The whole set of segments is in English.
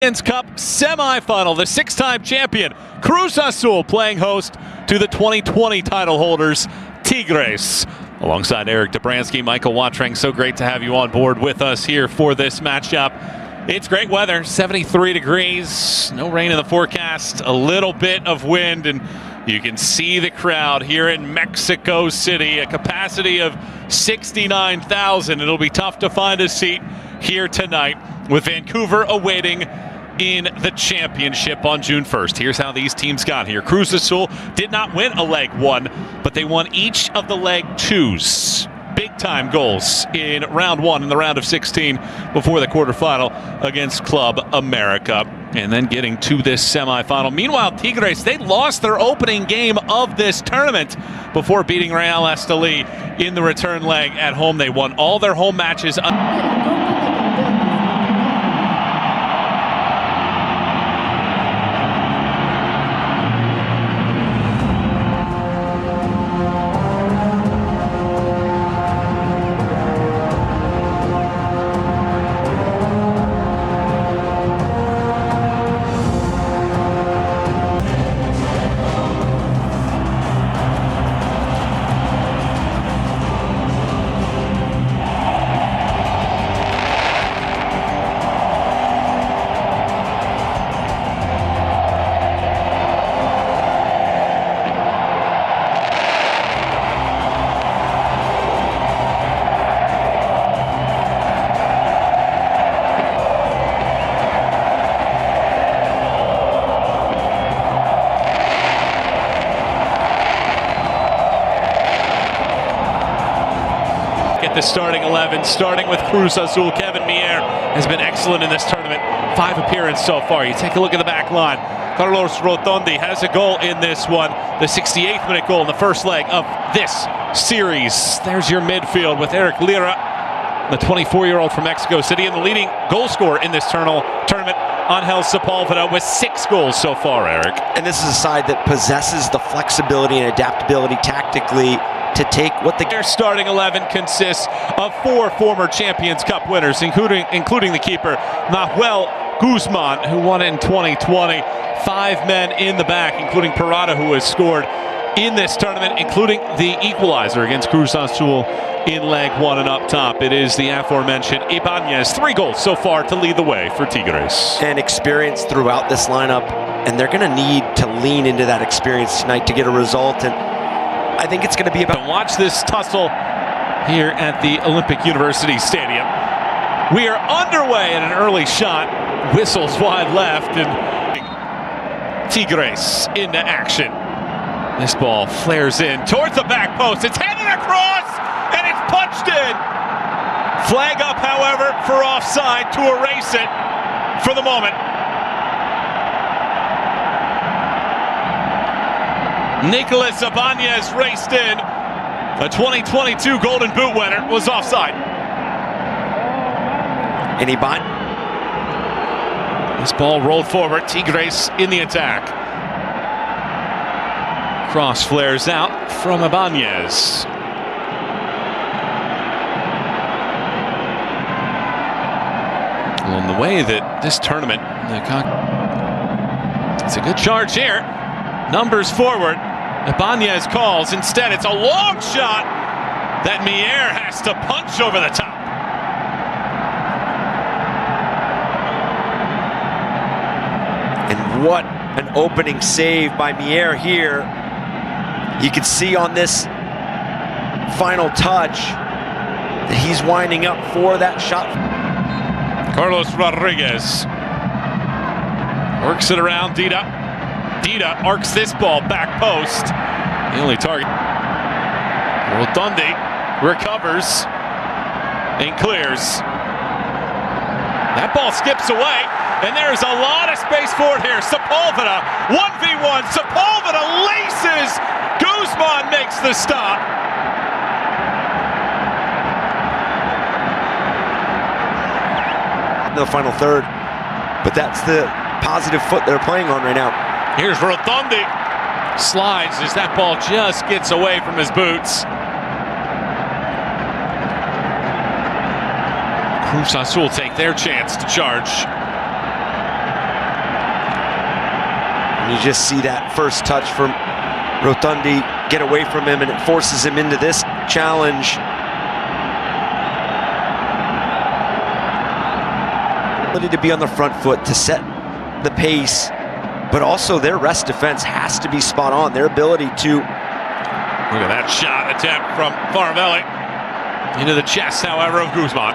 Cup semifinal, the six-time champion Cruz Azul playing host to the 2020 title holders Tigres. Alongside Eric Dobransky, Michael Watreng, so great to have you on board with us here for this matchup. It's great weather, 73 degrees, no rain in the forecast, a little bit of wind, and you can see the crowd here in Mexico City, a capacity of 69,000. It'll be tough to find a seat here tonight with Vancouver awaiting in the championship on June 1st. Here's how these teams got here. Cruz Azul did not win a leg one, but they won each of the leg twos. Big time goals in round one in the round of 16 before the quarterfinal against Club America. And then getting to this semifinal. Meanwhile, Tigres, they lost their opening game of this tournament before beating Real Estelí in the return leg at home. They won all their home matches. The starting 11, starting with Cruz Azul. Kevin Mier has been excellent in this tournament. 5 appearances so far. You take a look at the back line. Carlos Rotondi has a goal in this one. The 68th minute goal in the first leg of this series. There's your midfield with Eric Lira, the 24-year-old from Mexico City, and the leading goal scorer in this tournament, Angel Sepulveda, with 6 goals so far, Eric. And this is a side that possesses the flexibility and adaptability tactically to take what Their starting 11 consists of 4 former Champions Cup winners, including the keeper, Nahuel Guzman, who won it in 2020. 5 men in the back, including Parada, who has scored in this tournament, including the equalizer against Cruz Azul in leg 1. And up top, it is the aforementioned Ibanez. 3 goals so far to lead the way for Tigres. And experience throughout this lineup, and they're going to need to lean into that experience tonight to get a result. And I think it's going to be about... Watch this tussle here at the Olympic University Stadium. We are underway at an early shot. Whistles wide left, and Tigres into action. This ball flares in towards the back post. It's headed across, and it's punched in. Flag up, however, for offside to erase it for the moment. Nicolas Ibanez raced in. A 2022 Golden Boot winner was offside. And Ibanez. This ball rolled forward. Tigres in the attack. Cross flares out from Ibanez. Well, in the way that this tournament, it's a good charge here. Numbers forward. Ibanez calls. Instead, it's a long shot that Mier has to punch over the top. And what an opening save by Mier here. You can see on this final touch that he's winding up for that shot. Carlos Rodriguez works it around Dida. Dida arcs this ball back post. The only target. Rotondi recovers and clears. That ball skips away, and there's a lot of space for it here. Sepulveda, 1v1. Sepulveda laces. Guzman makes the stop. The final third, but that's the positive foot they're playing on right now. Here's Rotondi. Slides as that ball just gets away from his boots. Cruz Azul take their chance to charge. You just see that first touch from Rotundi get away from him, and it forces him into this challenge. Ability to be on the front foot, to set the pace, but also their rest defense has to be spot on. Their ability to... Look at that shot attempt from Faravelli. Into the chest, however, of Guzman.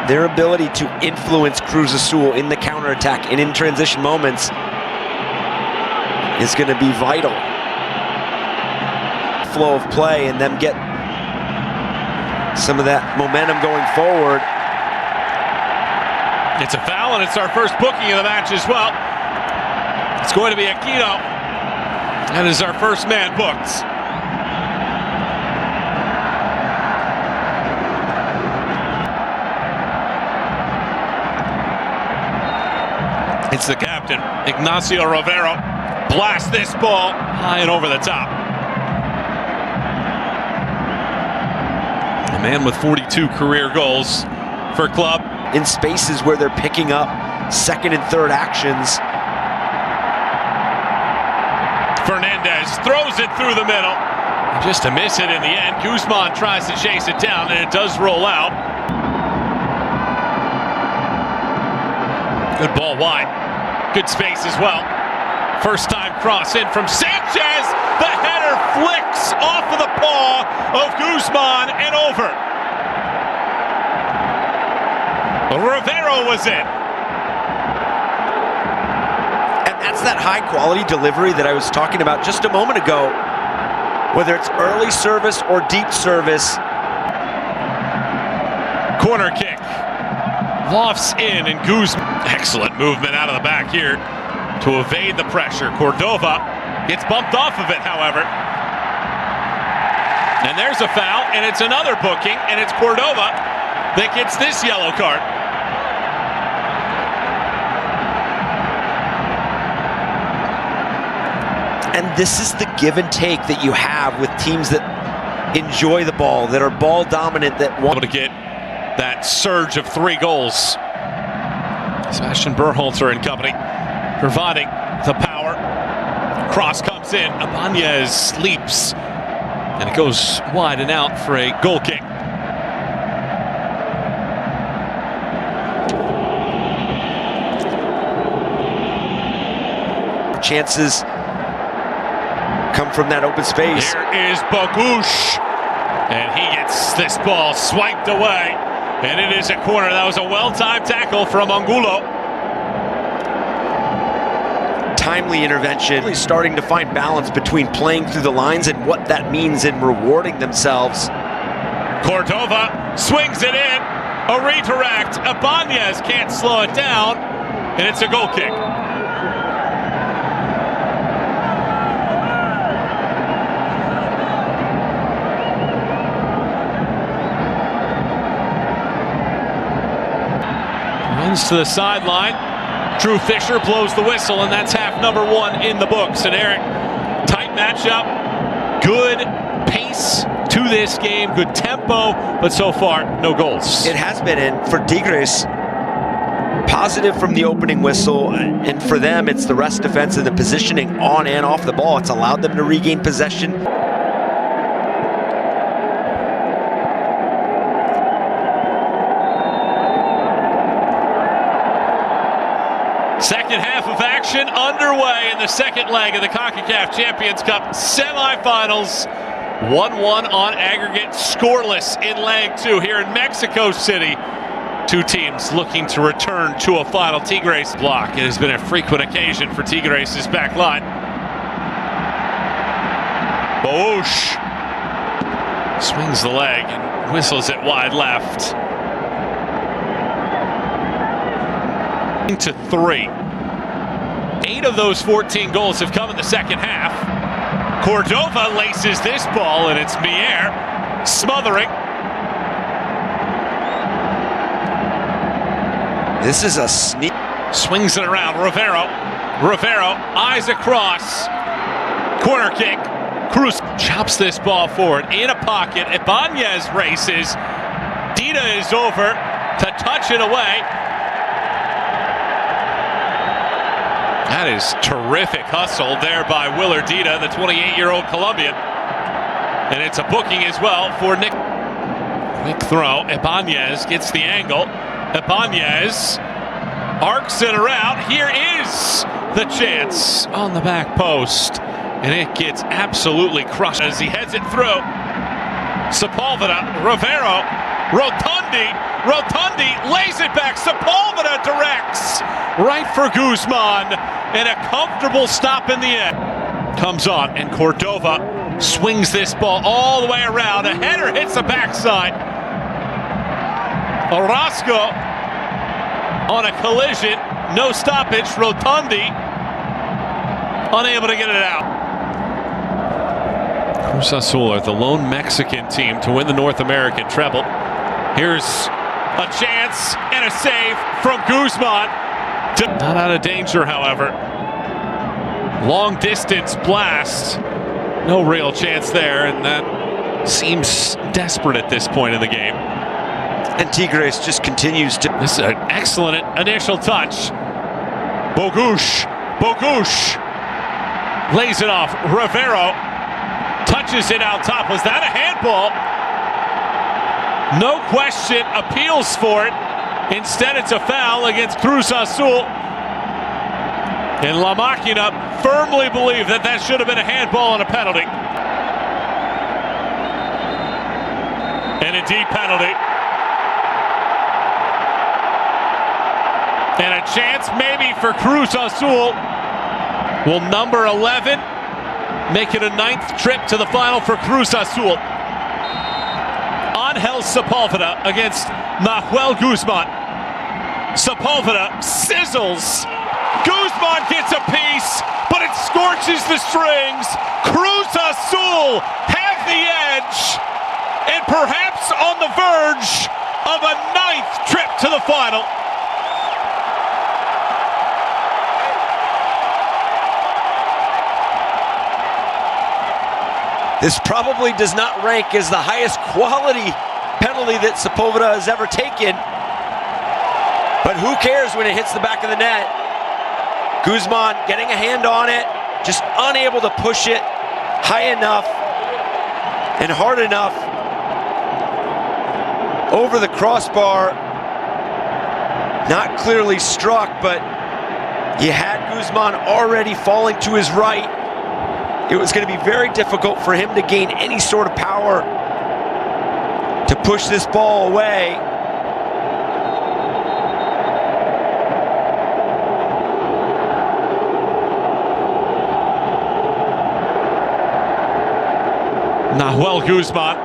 Their ability to influence Cruz Azul in the counterattack and in transition moments is going to be vital. Flow of play and them get some of that momentum going forward. It's a foul, and it's our first booking of the match as well. It's going to be Aquino. That is our first man booked. It's the captain, Ignacio Rivero. Blast this ball high and over the top. A man with 42 career goals for club. In spaces where they're picking up second and third actions. Fernandez throws it through the middle. Just to miss it in the end. Guzman tries to chase it down, and it does roll out. Good ball wide. Good space as well. First time cross in from Sanchez. The header flicks off of the paw of Guzman and over. Rivero was in. And that's that high quality delivery that I was talking about just a moment ago. Whether it's early service or deep service. Corner kick. Lofts in, and Guzman. Excellent movement out of the back here to evade the pressure. Cordova gets bumped off of it, however. And there's a foul, and it's another booking, and it's Cordova that gets this yellow card. And this is the give and take that you have with teams that enjoy the ball, that are ball dominant, that want to get that surge of 3 goals. Sebastian Berhalter and company providing the power. Cross comes in. Ibanez leaps, and it goes wide and out for a goal kick. Chances come from that open space. Here is Bogusz, and he gets this ball swiped away, and it is a corner. That was a well-timed tackle from Angulo. Timely intervention. Really starting to find balance between playing through the lines and what that means in rewarding themselves. Cordova swings it in. A redirect. Ibanez can't slow it down, and it's a goal kick. Runs to the sideline. Drew Fisher blows the whistle, and that's half number 1 in the books. And Eric, tight matchup, good pace to this game, good tempo, but so far, no goals. It has been, and for Tigres, positive from the opening whistle, and for them, it's the rest defense and the positioning on and off the ball. It's allowed them to regain possession. Second half of action underway in the second leg of the Concacaf Champions Cup semifinals. 1-1 on aggregate, scoreless in leg 2 here in Mexico City. 2 teams looking to return to a final. Tigres block. It has been a frequent occasion for Tigres' back line. Bogusz swings the leg and whistles it wide left. To 3. 8 of those 14 goals have come in the second half. Cordova laces this ball, and it's Mier smothering. This is a sneak. Swings it around. Rivero, eyes across. Corner kick. Cruz chops this ball forward in a pocket. Ibanez races. Dita is over to touch it away. That is terrific hustle there by Willardita, the 28-year-old Colombian. And it's a booking as well for Nick. Quick throw. Ibanez gets the angle. Ibanez arcs it around. Here is the chance on the back post. And it gets absolutely crushed as he heads it through. Sepulveda, Rivero, Rotundi lays it back. Sepulveda directs right for Guzman. And a comfortable stop in the end. Comes on, and Cordova swings this ball all the way around. A header hits the backside. Orozco on a collision. No stoppage. Rotundi unable to get it out. Cruz Azul are the lone Mexican team to win the North American treble. Here's a chance and a save from Guzman. Not out of danger, however. Long distance blast. No real chance there, and that seems desperate at this point in the game. And Tigres just continues to... This is an excellent initial touch. Bogush lays it off. Rivero touches it out top. Was that a handball? No question, appeals for it. Instead, it's a foul against Cruz Azul. And La Máquina firmly believe that that should have been a handball and a penalty. And a deep penalty. And a chance maybe for Cruz Azul. Will number 11 make it a 9th trip to the final for Cruz Azul? Angel Sepulveda against Nahuel Guzman. Sepulveda sizzles. Guzman gets a piece, but it scorches the strings. Cruz Azul have the edge, and perhaps on the verge of a 9th trip to the final. This probably does not rank as the highest quality penalty that Sepulveda has ever taken. But who cares when it hits the back of the net? Guzman getting a hand on it, just unable to push it high enough and hard enough over the crossbar. Not clearly struck, but you had Guzman already falling to his right. It was going to be very difficult for him to gain any sort of power to push this ball away. Nahuel Guzman.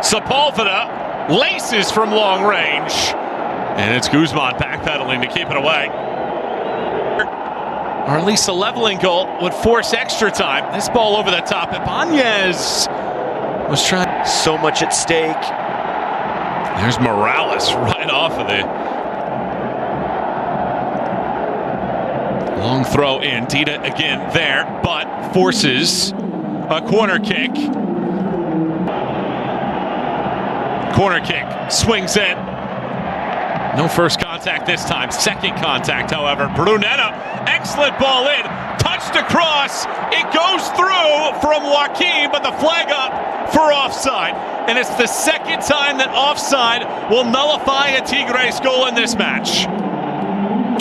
Sepulveda laces from long range. And it's Guzman backpedaling to keep it away. Or at least a leveling goal would force extra time. This ball over the top. Ibanez was trying. So much at stake. There's Morales right off of the long throw in. Dita again there, but forces a corner kick. Corner kick, swings in. No first contact this time. Second contact, however. Brunetta, excellent ball in. Touched across. It goes through from Joaquin, but the flag up for offside. And it's the second time that offside will nullify a Tigres goal in this match.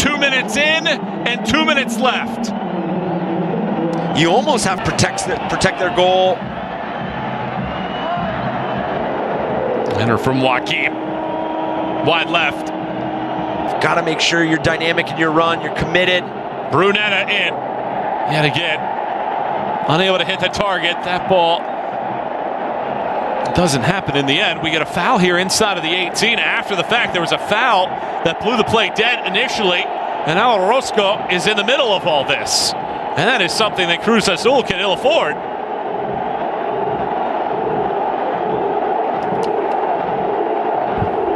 2 minutes in and 2 minutes left. You almost have to protect their goal. Enter from Joaquin. Wide left. Got to make sure you're dynamic in your run. You're committed. Brunetta in. Yet again. Unable to hit the target. That ball doesn't happen in the end. We get a foul here inside of the 18. After the fact, there was a foul that blew the play dead initially. And now Orozco is in the middle of all this. And that is something that Cruz Azul can ill afford.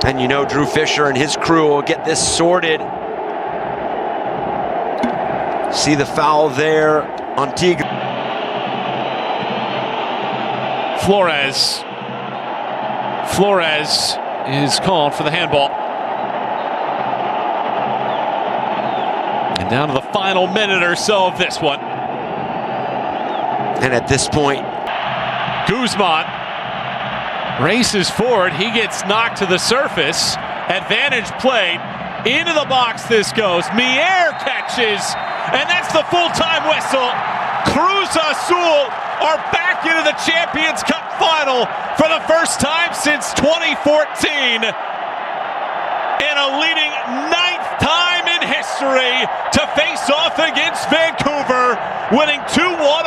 And you know Drew Fisher and his crew will get this sorted. See the foul there on Tigres. Flores is called for the handball. And down to the final minute or so of this one. And at this point, Guzman races forward. He gets knocked to the surface. Advantage played. Into the box this goes. Mier catches. And that's the full-time whistle. Cruz Azul are back into the Champions Cup final for the first time since 2014. And a leading 9th time in history to face off against Vancouver, winning 2-1